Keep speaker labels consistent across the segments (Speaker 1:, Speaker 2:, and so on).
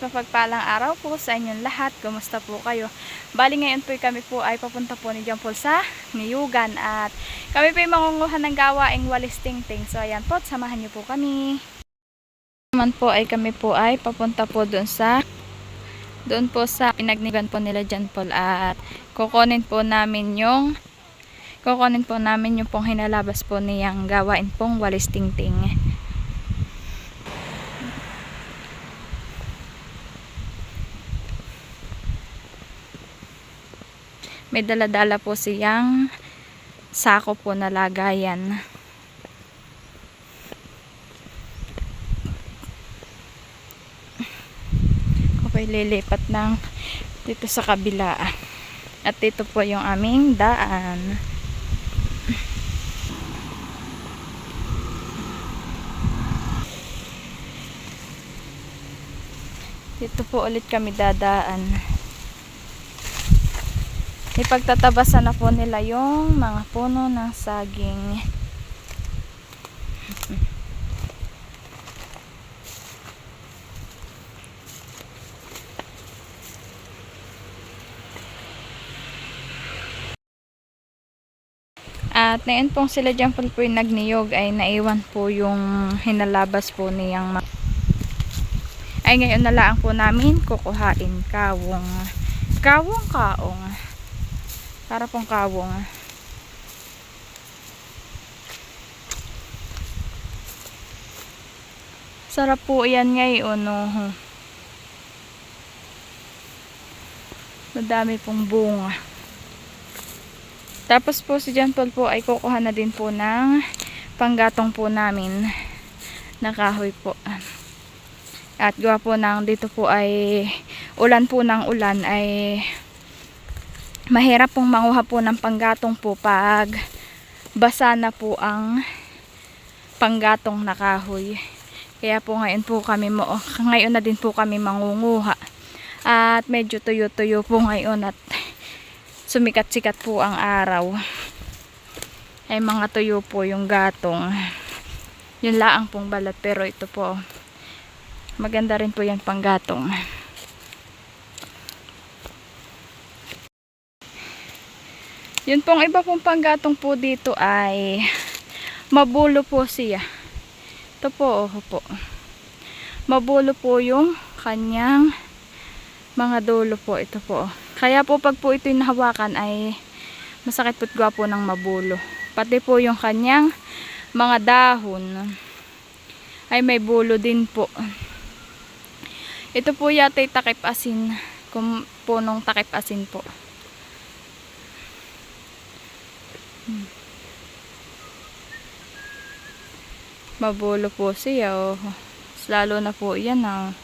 Speaker 1: mapagpalang araw po sa inyong lahat. Kumusta po kayo? Bali ngayon po kami po ay papunta po ni John Paul sa Niyugan at kami po ay mangunguha ng gawaing walis tingting. So ayan po, samahan niyo po kami. Naman po ay kami po ay papunta po doon po sa pinagnigan po nila John Paul at kukunin po namin yung pong hinalabas po niyang gawain pong walis tingting. May dala-dala po siyang sako po na lagayan. Okay, lilipat ng dito sa kabila. At dito po yung aming daan. Dito po ulit kami dadaan. Ipagtatabasan na po nila yung mga puno ng saging. At ngayon pong sila dyan po yung nagniyog ay naiwan po yung hinalabas po niyang ay ngayon na lang po namin kukuhain kaong para pong kawong. Sarap po yan ngayon, no? Madami pong bunga. Tapos po si John Paul po ay kukuha na din po ng panggatong po namin na kahoy po. At gawa po ng dito po ay ulan po ng ulan ay mahirap pong manguha po ng panggatong po pag basa na po ang panggatong na kahoy. Kaya po ngayon na din po kami mangunguha. At medyo tuyo-tuyo po ngayon at sumikat-sikat po ang araw. Ay mga tuyo po yung gatong. Yun laang pong balat pero ito po maganda rin po yan panggatong. Yun pong iba pong panggatong po dito ay mabulo po siya. Ito po, po. Mabulo po yung kanyang mga dulo po. Ito po. Kaya po pag po ito'y nahawakan ay masakit po't gawa po ng mabulo. Pati po yung kanyang mga dahon ay may bulo din po. Ito po yata'y takip asin. Kung punong takip asin po. Mabulo po siya, oh. Lalo na po yan, oh.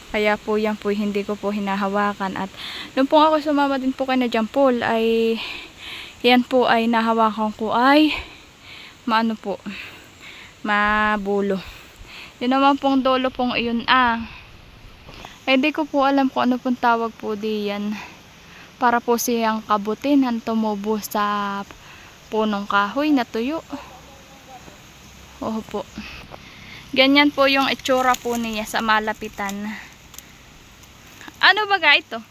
Speaker 1: Kaya po yan po hindi ko po hinahawakan. At nung po ako sumama din po kay na John Paul ay yan po ay nahawakan ko ay maano po, mabulo. Yun naman pong dolo pong iyon, hindi ko po alam kung ano pong tawag po diyan. Para po siyang kabutin ang tumubo sa punong kahoy na tuyo. Po. Ganyan po yung itsura po niya sa malapitan. Ano ba ito?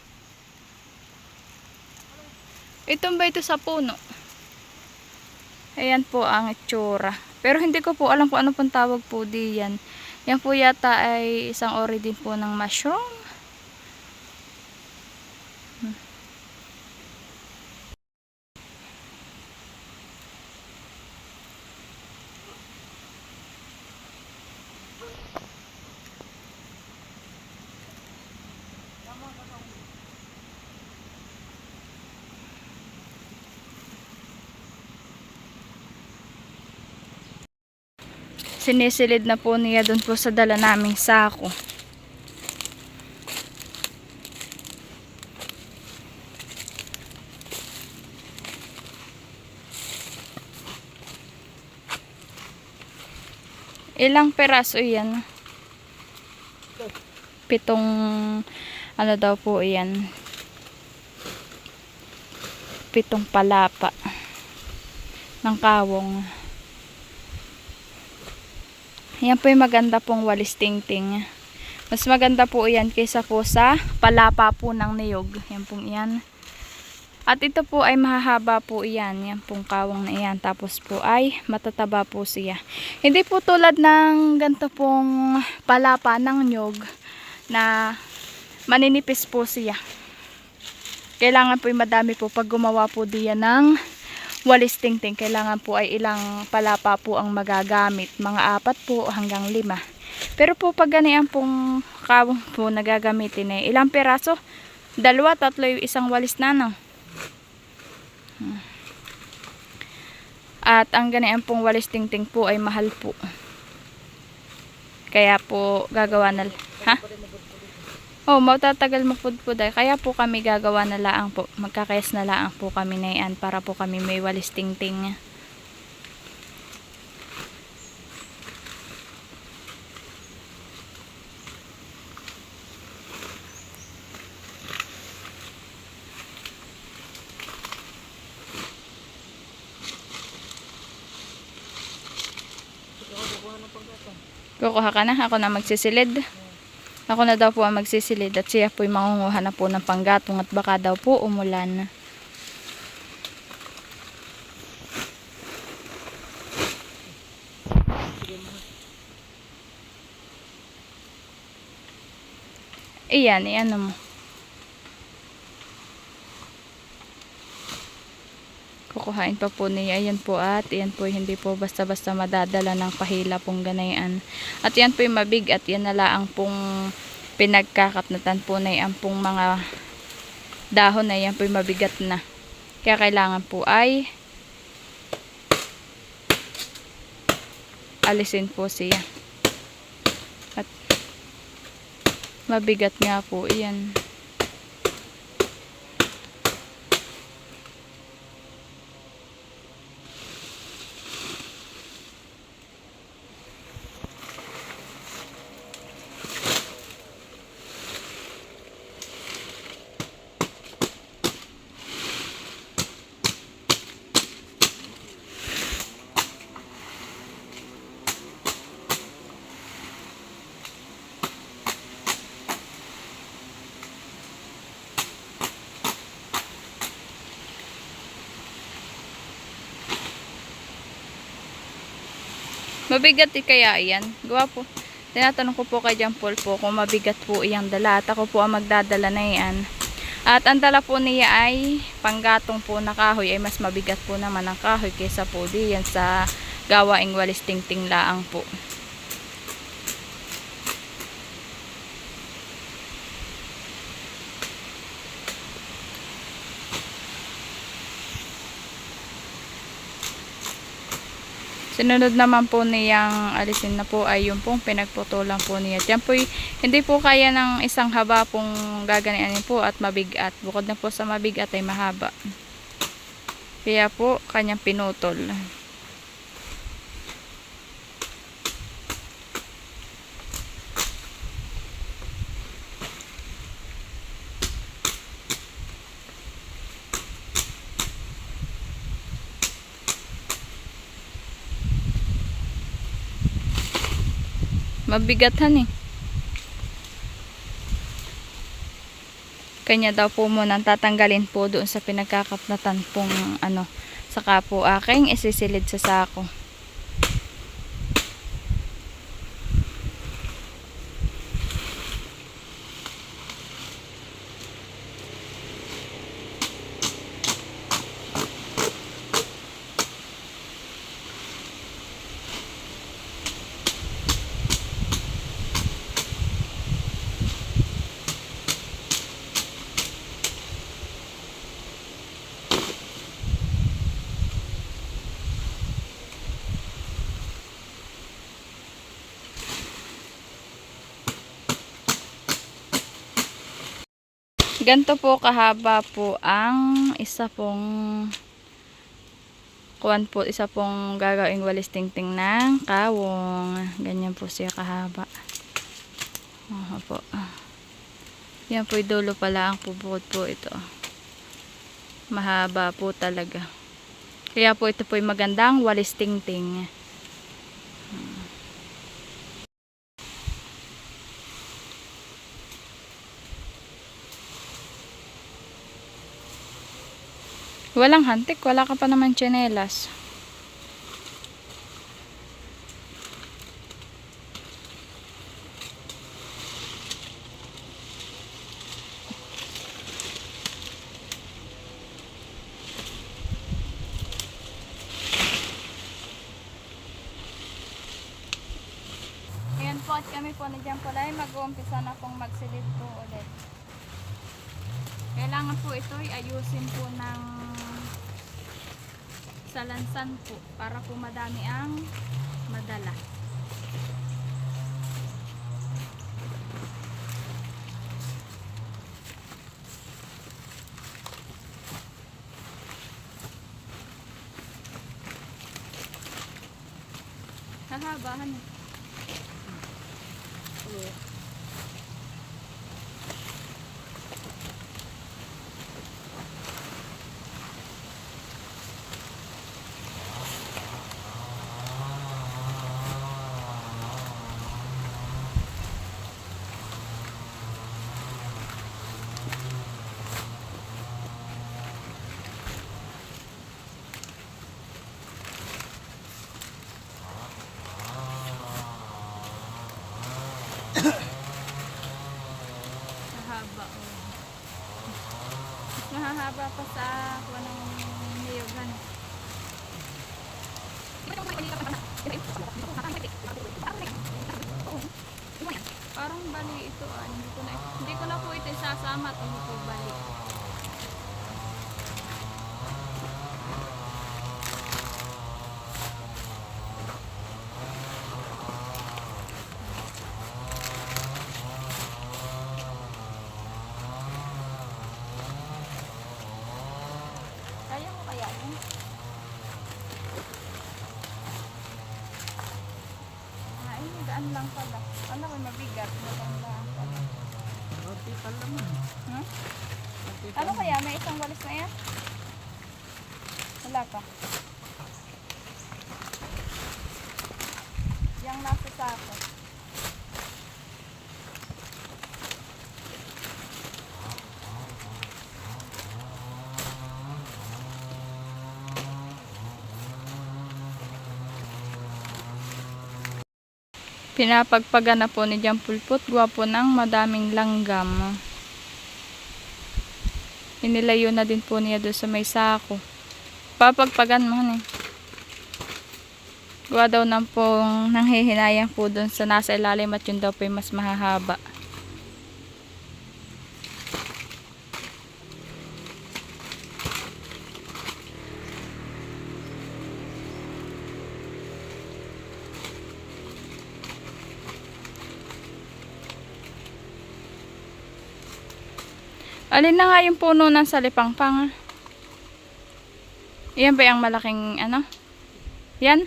Speaker 1: Itong ba ito sa puno? Ayan po ang itsura. Pero hindi ko po alam kung ano pong tawag po diyan. Yan po yata ay isang ori din po ng mushroom. Sinisilid na po niya dun po sa dala naming sako. Ilang peraso yan? 7 ano daw po yan? 7 palapa ng kawong. Yan po yung maganda pong walis tingting. Mas maganda po yan kaysa po sa palapa po ng niyog. Yan pong yan. At ito po ay mahahaba po iyan. Yan pong kawang na iyan. Tapos po ay matataba po siya. Hindi po tulad ng ganito pong palapa ng nyog na maninipis po siya. Kailangan po ay madami po pag gumawa po diyan ng walis tingting. Kailangan po ay ilang palapa po ang magagamit. Mga 4 po hanggang 5. Pero po pag ganyan pong kawang po nagagamitin eh, ilang peraso? 2, 3 yung isang walis na no. At ang ganyan pong walis tingting po ay mahal po. Kaya po gagawa na ha? Oh, matatagal mapudpud ay. Kaya po kami gagawa na laang po. Magkakayas na laang po kami na yan para po kami may walis tingting. Kukuha ka na? Ako na magsisilid. Ako na daw po ang magsisilid at siya po'y mangunguha na po ng panggatong at baka daw po umulan. Iyan, iyan mo. Kukuhain pa po niya. Ayan po at iyan po hindi po basta-basta madadala ng pahila pong ganayan. At yan po yung mabig at yan nalaang pong pinagkakatnatan po na yan pong mga dahon na yan po yung mabigat na. Kaya kailangan po ay alisin po siya. At mabigat nga po iyan. Mabigat kaya iyan. Gawa po. Tinatanong ko po kay John Paul po kung mabigat po iyang dala. At ako po ang magdadala na iyan. At ang dala po niya ay panggatong po na kahoy. Ay mas mabigat po naman ang kahoy kaysa po diyan sa gawaing walis tingting laang po. Sinunod naman po niyang alisin na po ay yung pong pinagputulan po niya. Diyan po hindi po kaya ng isang haba pong gaganianin po at mabigat. Bukod na po sa mabigat ay mahaba. Kaya po kanyang pinutol. Mabigatan eh. Kanya daw po muna tatanggalin po doon sa pinagkakapnatan pong ano. Saka po aking isisilid sa sako. Ganto po kahaba po ang isa pong isa pong gagawing walis tingting ng kawong. Ganyan po siya kahaba. Po. Yan po dulo pala ang pubukod po ito. Mahaba po talaga. Kaya po ito po magandang walis tingting. Walang hantik, wala ka pa naman tsinelas. Ayan po, at kami po na dyan pala ay mag-uumpisa na pong magsilid po ulit. Kailangan po ito ay ayusin po ng salansan po para po madami ang madala. Hahabahan eh. Mahaba oh. Mas mahahaba pa sa kuha ng niyugan. Parang bali ito hindi ko na po ito isasama at hindi po bali. Kaya mo kaya yun? Ay, daan lang pala. Ano ko mabigat? Daan lang pala.
Speaker 2: Roti pa lang.
Speaker 1: Hmm? Ano kaya? May isang walis na yan? Wala pa. Yang nasa sako. Pinapagpaga na po ni Jam Pulput. Gwapo ng madaming langgam. Inilayo na din po niya doon sa may sako. Papagpagan mo eh. Gawa daw ng pong nanghihinayang po doon sa nasa ilalim at yun daw po mas mahahaba. Alin na nga yung puno ng salipangpang? Yan ba yung malaking ano? Yan?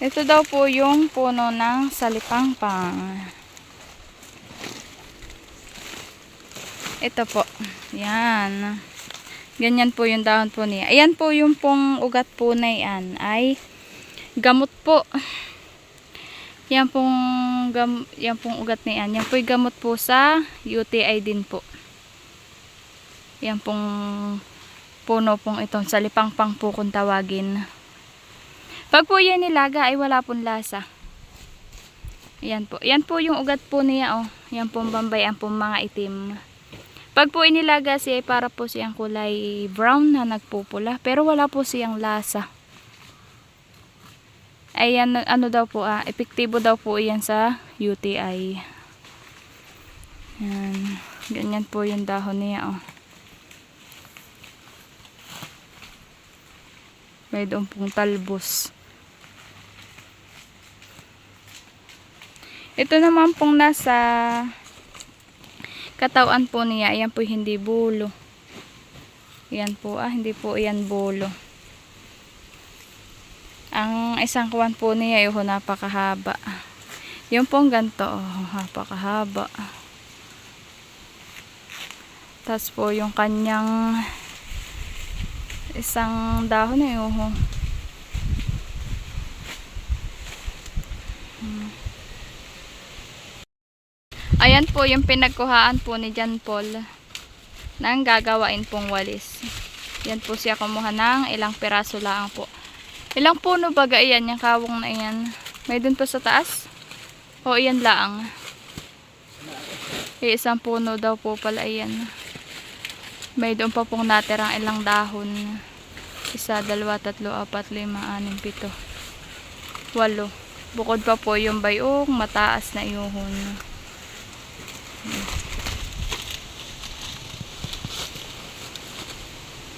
Speaker 1: Ito daw po yung puno ng salipangpang. Ito po. Yan. Ganyan po yung dahon po niya. Ayan po yung pong ugat po na yan ay gamot po. Yan pong ugat na yan. Yan po yung gamot po sa UTI din po. Yan pong puno pong itong salipangpang po kung tawagin. Pag po yan nilaga ay wala pong lasa. Yan po. Yan po yung ugat po niya oh. Yan pong bambayan pong mga itim. Pag po inilaga siya ay para po siyang kulay brown na nagpupula. Pero wala po siyang lasa. Ayan, ano daw po epektibo daw po yan sa UTI. Yan. Ganyan po yung dahon niya oh. May doon pong talbos. Ito naman pong nasa katawan po niya. Ayan po hindi bulo. Ayan po hindi po yan bulo. Ang isang kuwan po niya yung napakahaba. Yung pong ganito, napakahaba. Tapos po yung kanyang isang dahon na yung Ayan po yung pinagkuhaan po ni John Paul ng gagawain pong walis. Yan po siya kumuha ng ilang piraso lang po. Ilang puno baga iyan, yung kawong na iyan. May dun pa sa taas? O iyan lang. Isang puno daw po pala iyan. May doon pa pong natirang ilang dahon. 1, 2, 3, 4, 5, 6, 7, 8. Bukod pa po yung bayong mataas na iuhon.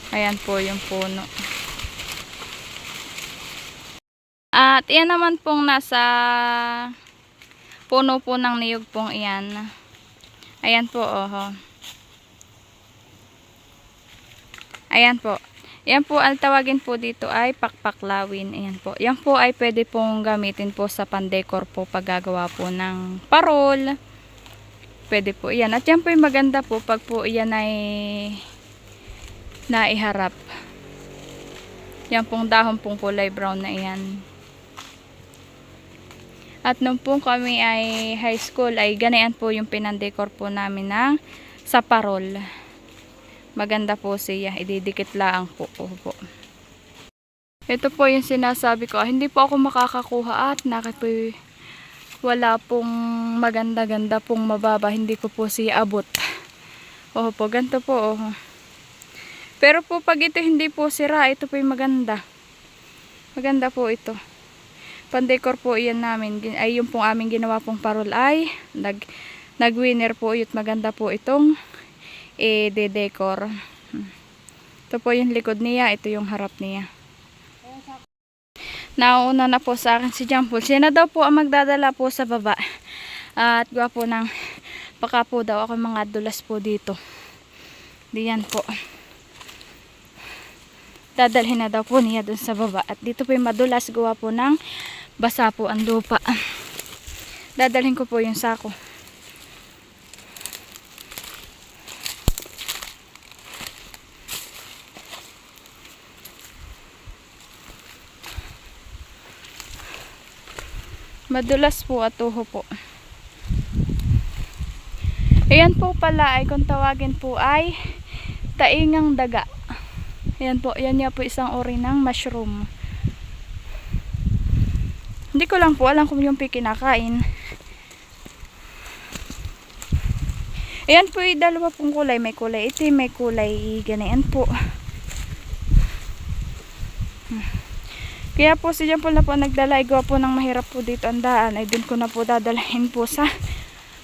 Speaker 1: Ayan po yung puno. At iyan naman pong nasa puno po ng niyog pong iyan. Ayan po, oh. Ayan po. Yan po, ang tawagin po dito ay pakpaklawin. Ayan po. Yan po ay pwede pong gamitin po sa pandekor po paggagawa po ng parol. Pwede po yan. At yan po yung maganda po pag po yan ay naiharap. Yan pong dahon pong kulay brown na yan. At nung po kami ay high school ay ganyan po yung pinandekor po namin ng sa parol. Maganda po siya. Ididikit lang po. Opo. Ito po yung sinasabi ko. Hindi po ako makakakuha at wala pong maganda-ganda pong mababa. Hindi ko po siya abot. Opo, ganito po. Pero po pag ito hindi po sira, ito po yung maganda. Maganda po ito. Pandekor po iyan namin. Ay yung pong aming ginawa pong parol ay nag-winner po. Yun maganda po itong de-decor. Ito po yung likod niya. Ito yung harap niya. Nauna na po sa akin si John Paul. Siya na daw po ang magdadala po sa baba. At gawa po ng baka po daw ako mga dulas po dito. Diyan po. Dadalhin na daw po niya dun sa baba. At dito po yung madulas gawa po ng basa po ang lupa. Dadalhin ko po yung sako. Madulas po at tuho po. Ayan po pala ay kung tawagin po ay taingang daga. Ayan po, yan niya po isang uri ng mushroom. Hindi ko lang po alam kung yung kinakain. Ayan po yung dalawa pong kulay. May kulay itim, may kulay ganyan po. Kaya po si John Paul na po nagdala. Igawa po ng mahirap po dito ang daan. Ay dun ko na po dadalhin po sa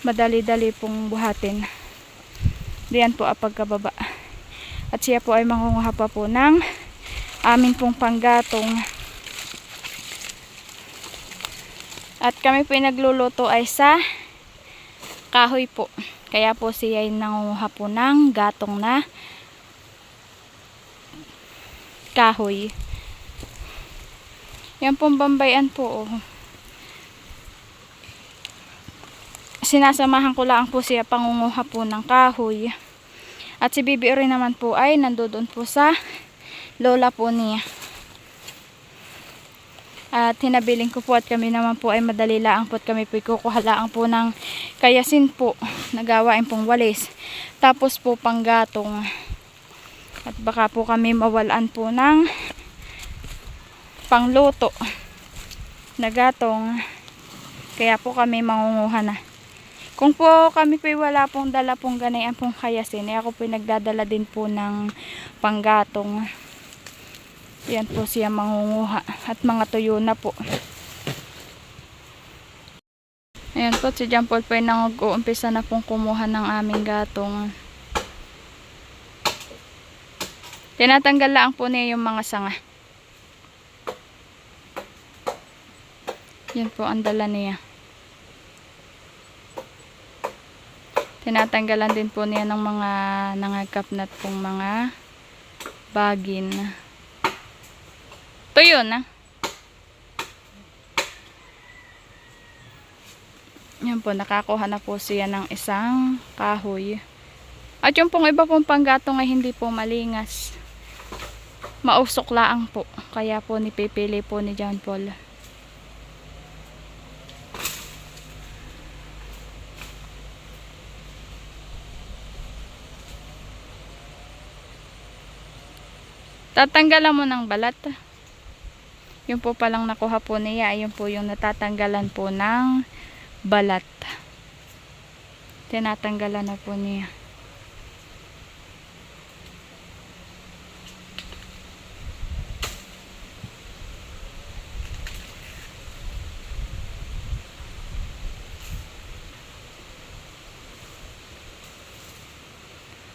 Speaker 1: madali-dali pong buhatin. Diyan po ang pagkababa. At siya po ay mangunguha pa po ng amin pong panggatong. At kami po ay nagluluto ay sa kahoy po. Kaya po siya ay nangunguha po ng gatong na kahoy. Yan pong bambayan po. Sinasamahan ko lang po siya pangunguha po ng kahoy. At si Bibi rin naman po ay nandoon po sa lola po niya. At hinabiling ko po at kami naman po ay madali laang po at kami po kukuha laang po ng kayasin po. Nagawain pong walis. Tapos po panggatong. At baka po kami mawalan po ng pangluto na gatong. Kaya po kami mangunguha na. Kung po kami po wala pong dala pong ganayan pong kayasin, ako po nagdadala din po ng panggatong. Yan po siya mangunguha. At mga tuyo na po. Ayan po, si John Paul po ay nag-uumpisa na pong kumuha ng aming gatong. Tinatanggal lang po niya yung mga sanga. Yan po ang dala niya. Tinatanggalan din po niya ng mga nangagkapnat pong mga bagin. Ito yun, ah. Yan po, nakakuha na po siya ng isang kahoy. At yung pong iba pong panggatong ay hindi po malingas. Mausok laang po. Kaya po nipipili po ni John Paul. Tatanggalan mo ng balat. Yung po palang nakuha po niya, ayun po yung natatanggalan po ng balat. Tinatanggalan na po niya.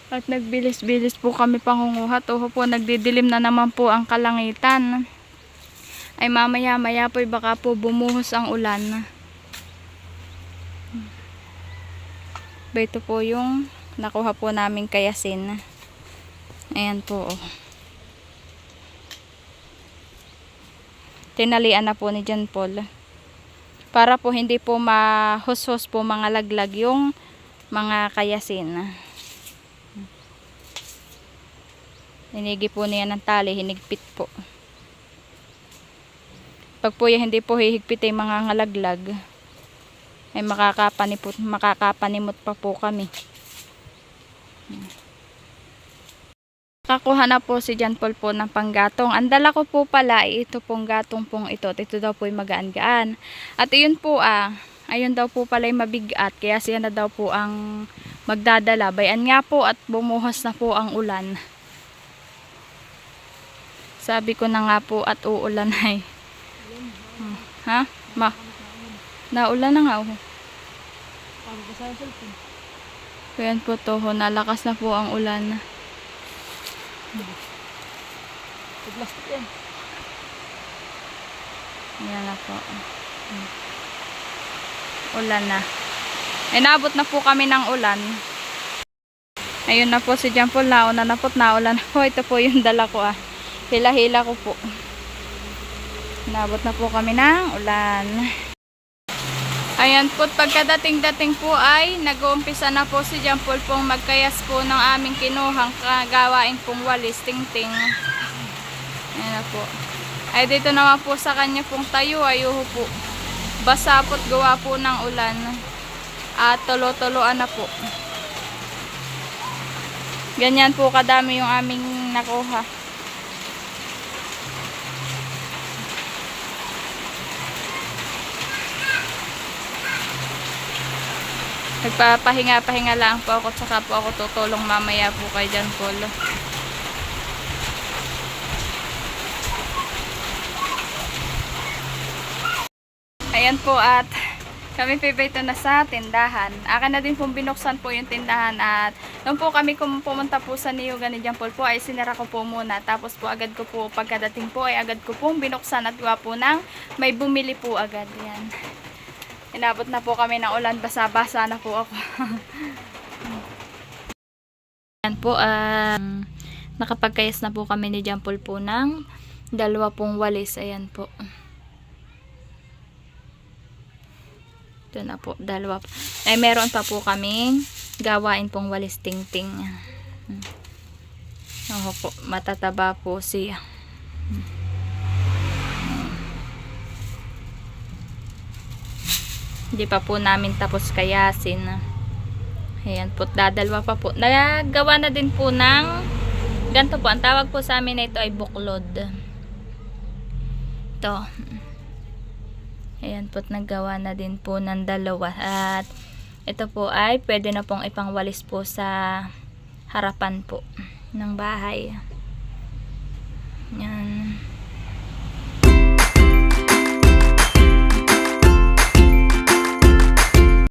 Speaker 1: At nagbilis-bilis po kami pangunguha. Toho po, nagdidilim na naman po ang kalangitan. Ay mamaya-maya po baka po bumuhos ang ulan. Ito po yung nakuha po namin kayasin. Ayan po. Oh. Tinalian na po ni John Paul. Para po hindi po mahus-hus po mga laglag yung mga kayasin. Hinigi po niya ng tali, hinigpit po. Pag po yan hindi po hihigpit ay mga ngalaglag, ay makakapanimot pa po kami. Kakuha na po si John Paul po ng panggatong. Ang dala ko po pala ay ito pong gatong pong ito. Ito daw po ay magaan-gaan. At iyon po ayun daw po pala ay mabigat. Kaya siya na daw po ang magdadala. Bayan nga po at bumuhos na po ang ulan. Sabi ko na nga po at uulan ay. Ha? Naulan na nga. Ayan po to. Nalakas na po ang ulan. Ayan na po. Ulan na. Ay naabot na po kami ng ulan. Ayun na po si John Paul. Nauna na po. Naulan na po. Ito po yung dala ko Hila-hila ko po. Nabot na po kami ng ulan. Ayan po, pagkadating-dating po ay nag-uumpisa na po si John Paul pong magkayas po ng aming kinuhang gawain pong walis, ting-ting. Ayan na po. Ay dito naman po sa kanya pong tayo, ayuho po. Basa po't gawa po ng ulan. At tulo-tuloan na po. Ganyan po kadami yung aming nakuha. Nagpapahinga-pahinga lang po ako, tsaka po ako tutulong mamaya po kay John Paul. Ayan po at kami pipito na sa tindahan. Akin na din pong binuksan po yung tindahan at nung po kami pumunta po sa niyugan ni John Paul po ay sinara ko po muna. Tapos po agad ko po pagkadating po ay agad ko pong binuksan at gawa po ng may bumili po agad. Yan. Inabot na po kami ng ulan, basa-basa na po ako. Yan po, nakapagkayas na po kami ni John Paul po ng 2 pong walis. Ayan po. Ito na po, 2. Ay, meron pa po kaming gawain pong walis ting-ting. Oho po, matataba po siya. Hindi pa po namin tapos kayasin. Ayan po, dadalwa pa po. Nagawa na din po ng ganito po. Ang tawag po sa amin na ito ay buklod. Ito. Ayan po, nagawa na din po ng 2. At ito po ay pwede na pong ipangwalis po sa harapan po ng bahay.